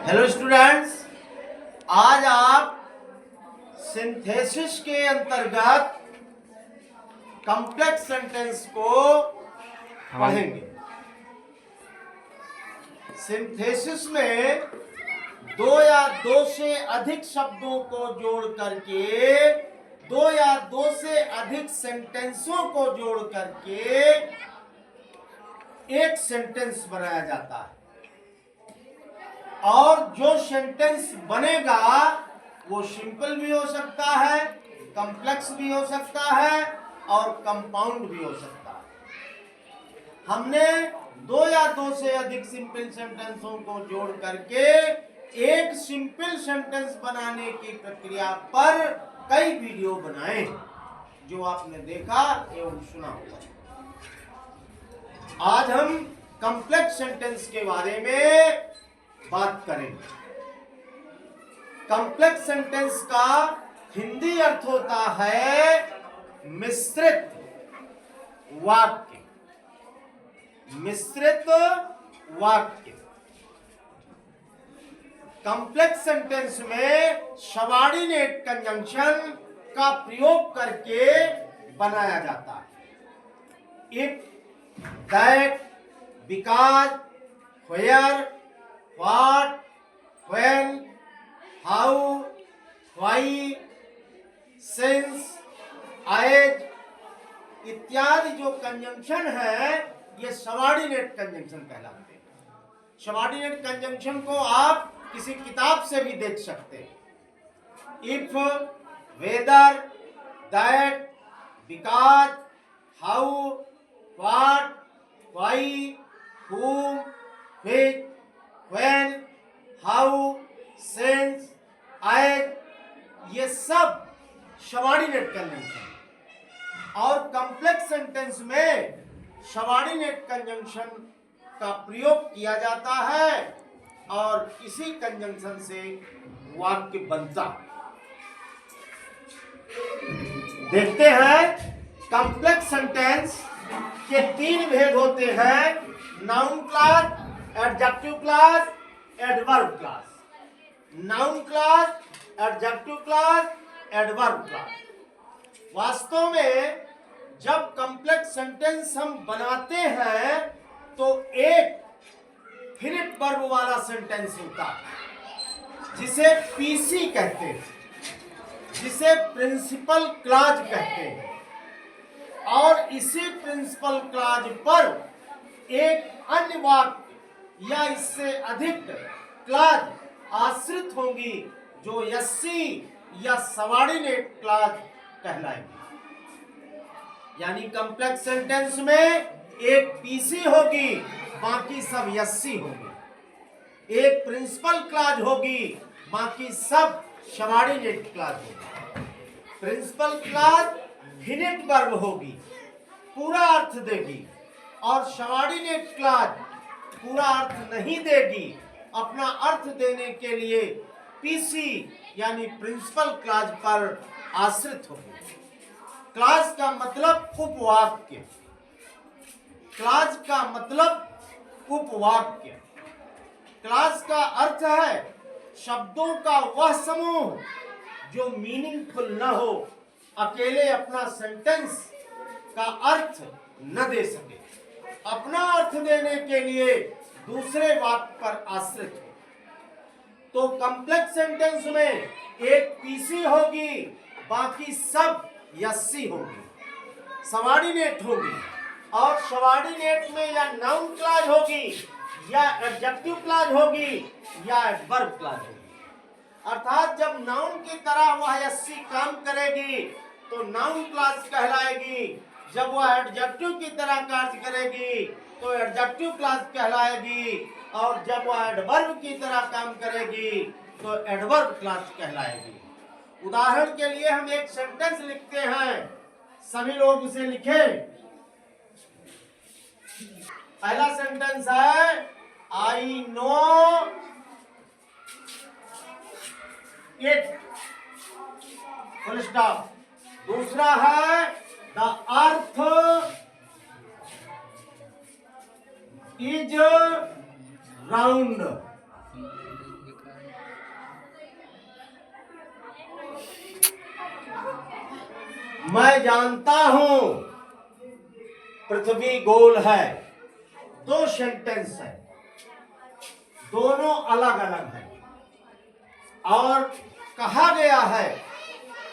Hello students, आज आप synthesis के अंतर्गत कॉम्प्लेक्स सेंटेंस को पढ़ेंगे। सिंथेसिस में दो या दो से अधिक शब्दों को जोड़ करके, दो या दो से अधिक सेंटेंसों को जोड़ करके एक सेंटेंस बनाया जाता है। और जो सेंटेंस बनेगा वो सिंपल भी हो सकता है, कॉम्प्लेक्स भी हो सकता है और कंपाउंड भी हो सकता है। हमने दो या दो से अधिक सिंपल सेंटेंसों को जोड़ करके एक सिंपल सेंटेंस बनाने की प्रक्रिया पर कई वीडियो बनाए जो आपने देखा एवं सुना होगा। आज हम कॉम्प्लेक्स सेंटेंस के बारे में बात करेंगे। कॉम्प्लेक्स सेंटेंस का हिंदी अर्थ होता है मिश्रित वाक्य। मिश्रित वाक्य। कॉम्प्लेक्स सेंटेंस में सबऑर्डिनेट कंजंक्शन का प्रयोग करके बनाया जाता है। If, that, because, where, what, when, how, why, since, as इत्यादि जो कंजंक्शन है ये सबऑर्डिनेट कंजंक्शन कहलाते हैं। सबऑर्डिनेट कंजंक्शन को आप किसी किताब से भी देख सकते हैं। If, whether, that, because, how, what, why, whom, which, when, how, since, as, ये सब सबऑर्डिनेट कंजंक्शन। और कॉम्प्लेक्स सेंटेंस में सबऑर्डिनेट कंजंक्शन का प्रयोग किया जाता है और इसी कंजंक्शन से वाक्य बनता। देखते हैं कॉम्प्लेक्स सेंटेंस के तीन भेद होते हैं: noun clause, adjective clause, adverb clause. Noun clause, adjective clause, adverb clause. वास्तव में जब कॉम्प्लेक्स सेंटेंस हम बनाते हैं तो एक फिनिट वर्ब वाला सेंटेंस होता है जिसे पीसी कहते हैं, जिसे प्रिंसिपल क्लॉज कहते हैं। और इसी प्रिंसिपल क्लॉज पर एक अन्य वाक्य या इससे अधिक क्लॉज आश्रित होंगी जो यस्सी या सबऑर्डिनेट क्लॉज कहलाएगी। यानी कॉम्प्लेक्स सेंटेंस में एक पीसी होगी, बाकी सब यस्सी होगी। एक प्रिंसिपल क्लॉज होगी, बाकी सब सबऑर्डिनेट क्लॉज होगी। प्रिंसिपल क्लॉज फिनिट वर्ब होगी, पूरा अर्थ देगी, और सबऑर्डिनेट क्लॉज पूरा अर्थ नहीं देगी, अपना अर्थ देने के लिए पीसी यानी प्रिंसिपल क्लॉज पर आश्रित होगी। क्लॉज का मतलब उपवाक्य। क्लॉज का मतलब उपवाक्य। क्लॉज का अर्थ है शब्दों का वह समूह जो मीनिंगफुल न हो, अकेले अपना सेंटेंस का अर्थ न दे सके, अपना अर्थ देने के लिए दूसरे वाक्य पर आश्रित हो। तो कॉम्प्लेक्स सेंटेंस में एक पीसी होगी, बाकी सब यस्सी होगी, सबऑर्डिनेट होगी। और सबऑर्डिनेट में या नाउन क्लॉज होगी, या एडजेक्टिव क्लॉज होगी, या एडवर्ब क्लॉज होगी। अर्थात जब नाउन की तरह वह यस्सी काम करेगी तो नाउन क्लॉज कहलाएगी, जब वह एडजेक्टिव की तरह कार्य करेगी तो एडजेक्टिव क्लॉज कहलाएगी, और जब वह एडवर्ब की तरह काम करेगी तो एडवर्ब क्लॉज कहलाएगी। उदाहरण के लिए हम एक सेंटेंस लिखते हैं, सभी लोग उसे लिखें। पहला सेंटेंस है I know it, full stop. दूसरा है द अर्थ इज राउंड। मैं जानता हूं पृथ्वी गोल है। दो सेंटेंस है, दोनों अलग अलग है और कहा गया है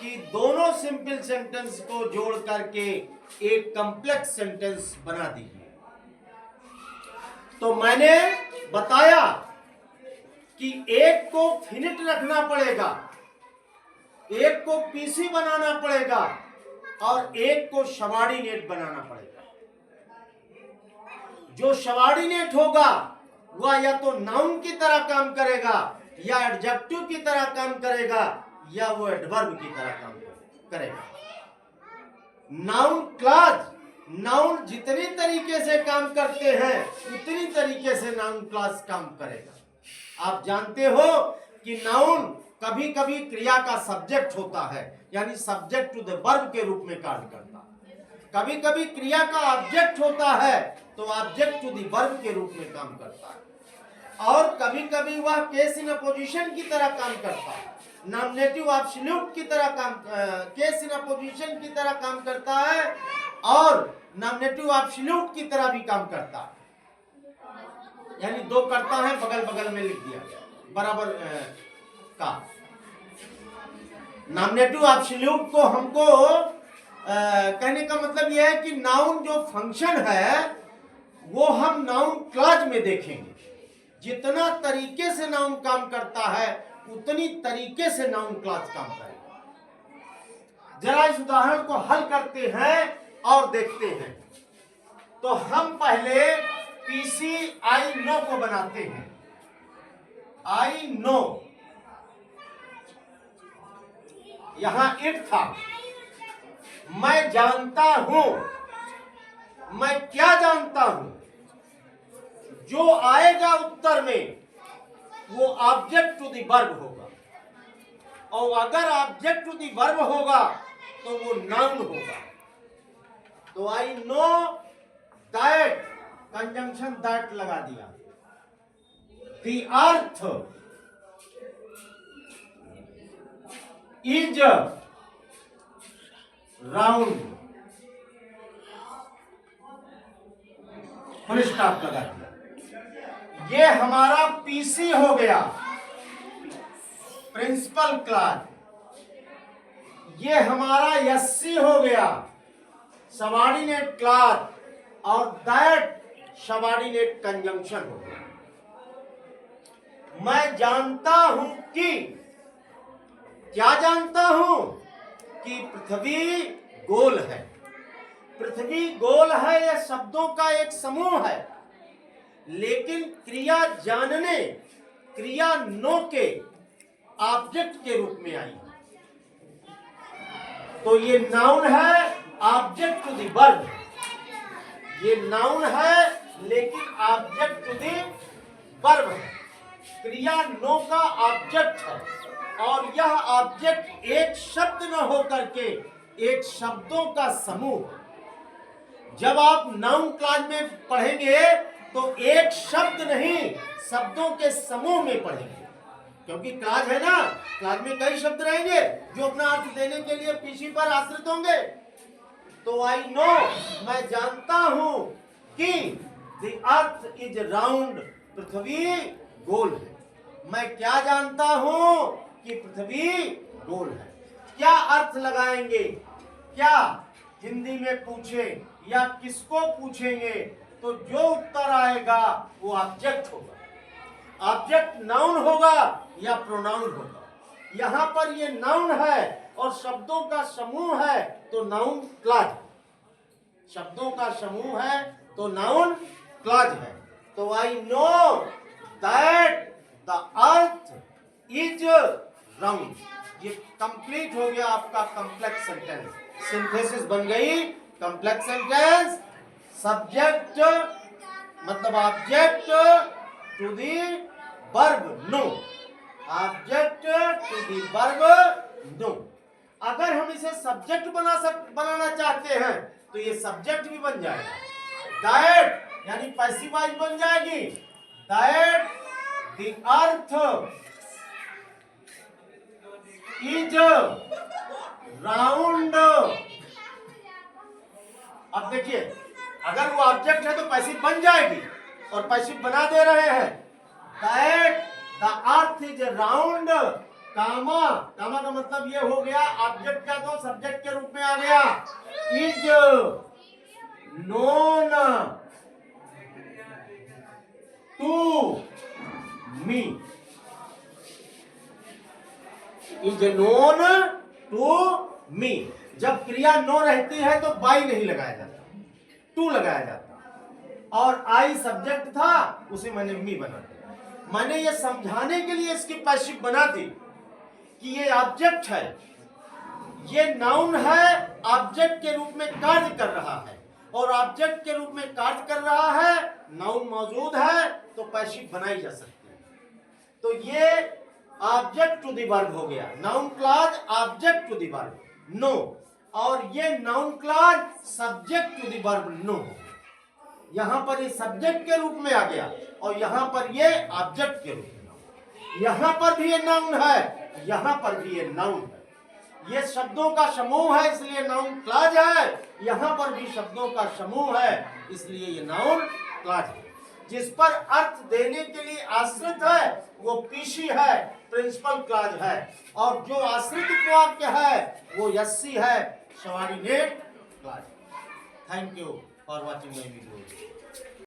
कि दोनों सिंपल सेंटेंस को जोड़ करके एक कॉम्प्लेक्स सेंटेंस बना दीजिए। तो मैंने बताया कि एक को फिनिट रखना पड़ेगा, एक को पीसी बनाना पड़ेगा और एक को सबऑर्डिनेट बनाना पड़ेगा। जो सबऑर्डिनेट होगा वह या तो नाउन की तरह काम करेगा या एडजेक्टिव की तरह काम करेगा या वो एडवर्ब की तरह काम करेगा। नाउन क्लॉज, नाउन जितनी तरीके से काम करते हैं उतनी तरीके से नाउन क्लॉज काम करेगा। आप जानते हो कि नाउन कभी कभी क्रिया का सब्जेक्ट होता है, यानी सब्जेक्ट टू द वर्ब के रूप में कार्य करता है। कभी कभी क्रिया का ऑब्जेक्ट होता है तो ऑब्जेक्ट टू द वर्ब के रूप में काम करता है और कभी कभी वह केस इन अपोजिशन की तरह काम करता है, नॉमिनेटिव एब्सोल्यूट की तरह काम, केस इन अपोजिशन की तरह काम करता है और नॉमिनेटिव एब्सोल्यूट की तरह भी काम करता है। यानी दो करता है बगल बगल में लिख दिया गया बराबर का। नॉमिनेटिव एब्सोल्यूट को हमको कहने का मतलब यह है कि नाउन जो फंक्शन है वो हम नाउन क्लॉज में देखेंगे। जितना तरीके से नाउन काम करता है उतनी तरीके से नाउन क्लॉज काम करेगा। जरा इस उदाहरण को हल करते हैं और देखते हैं। तो हम पहले पीसी आई नो को बनाते हैं। आई नो, यहां इट था, मैं जानता हूं। मैं क्या जानता हूं? जो आएगा उत्तर में वो ऑब्जेक्ट टू द वर्ब होगा और अगर ऑब्जेक्ट टू द वर्ब होगा तो वो नाउन होगा। तो I know that, conjunction that लगा दिया। The earth is round, full stop लगा दिया। ये हमारा पीसी हो गया, प्रिंसिपल क्लॉज। ये हमारा एससी हो गया, सबऑर्डिनेट क्लॉज और दैट सबऑर्डिनेट कंजंक्शन हो गया। मैं जानता हूं कि, क्या जानता हूं? कि पृथ्वी गोल है। पृथ्वी गोल है यह शब्दों का एक समूह है, लेकिन क्रिया जानने, क्रिया नो के ऑब्जेक्ट के रूप में आई। तो ये नाउन है, ऑब्जेक्ट टू द वर्ब। ये नाउन है लेकिन ऑब्जेक्ट टू द वर्ब है। क्रिया नो का ऑब्जेक्ट है और यह ऑब्जेक्ट एक शब्द न हो करके एक शब्दों का समूह। जब आप नाउन क्लॉज में पढ़ेंगे तो एक शब्द नहीं, शब्दों के समूह में पढ़ेंगे, क्योंकि क्लॉज है ना, क्लॉज में कई शब्द रहेंगे जो अपना अर्थ देने के लिए पीछे पर आश्रित होंगे। तो आई नो, मैं जानता हूं कि द अर्थ इज राउंड, पृथ्वी गोल है। मैं क्या जानता हूं? कि पृथ्वी गोल है। क्या अर्थ लगाएंगे? क्या हिंदी में पूछे या किसको पूछेंगे तो जो उत्तर आएगा वो ऑब्जेक्ट होगा। ऑब्जेक्ट नाउन होगा या प्रोनाउन होगा। यहां पर ये नाउन है और शब्दों का समूह है तो नाउन क्लॉज। शब्दों का समूह है तो नाउन क्लॉज है। तो I know that the earth is round. ये कंप्लीट हो गया आपका कॉम्प्लेक्स सेंटेंस। सिंथेसिस बन गई कॉम्प्लेक्स सेंटेंस। सब्जेक्ट मतलब object to the verb know, object to the verb know. अगर हम इसे सब्जेक्ट बनाना चाहते हैं तो ये सब्जेक्ट भी बन जाएगा। दैट यानी पैसिव वॉइस बन जाएगी। That the earth is round अब देखिए, अगर वो ऑब्जेक्ट है तो पैसिव बन जाएगी, और पैसिव बना दे रहे हैं। That the earth is round, comma comma का मतलब ये हो गया ऑब्जेक्ट का तो सब्जेक्ट के रूप में आ गया, is known to me, is known to me. जब क्रिया नो रहती है तो बाई नहीं लगाया जाता, टू लगाया जाता, और आई सब्जेक्ट था उसे मैंने मी बना दिया। मैंने ये समझाने के लिए इसकी पैसिव बना दी कि ये ऑब्जेक्ट है, ये नाउन है, ऑब्जेक्ट के रूप में कार्य कर रहा है, और ऑब्जेक्ट के रूप में कार्य कर रहा है, नाउन मौजूद है तो पैसिव बनाई जा सकती है। तो ये ऑब्जेक्ट टू द वर्ब हो गया, noun clause object to the verb know, और ये noun clause subject to the verb know हो गया। यहां पर ये सब्जेक्ट के रूप में आ गया, और यहां पर ये ऑब्जेक्ट के रूप में। यहां पर भी ये नाउन है, यहां पर भी ये नाउन है। ये शब्दों का समूह है इसलिए नाउन क्लॉज है, यहां पर भी शब्दों का समूह है इसलिए ये नाउन क्लॉज है। जिस पर अर्थ देने के लिए आश्रित है वो पीसी है, प्रिंसिपल क्लॉज है, और जो आश्रित वाक्य है वो यस्सी है, subordinate clause. Thank you for watching my video.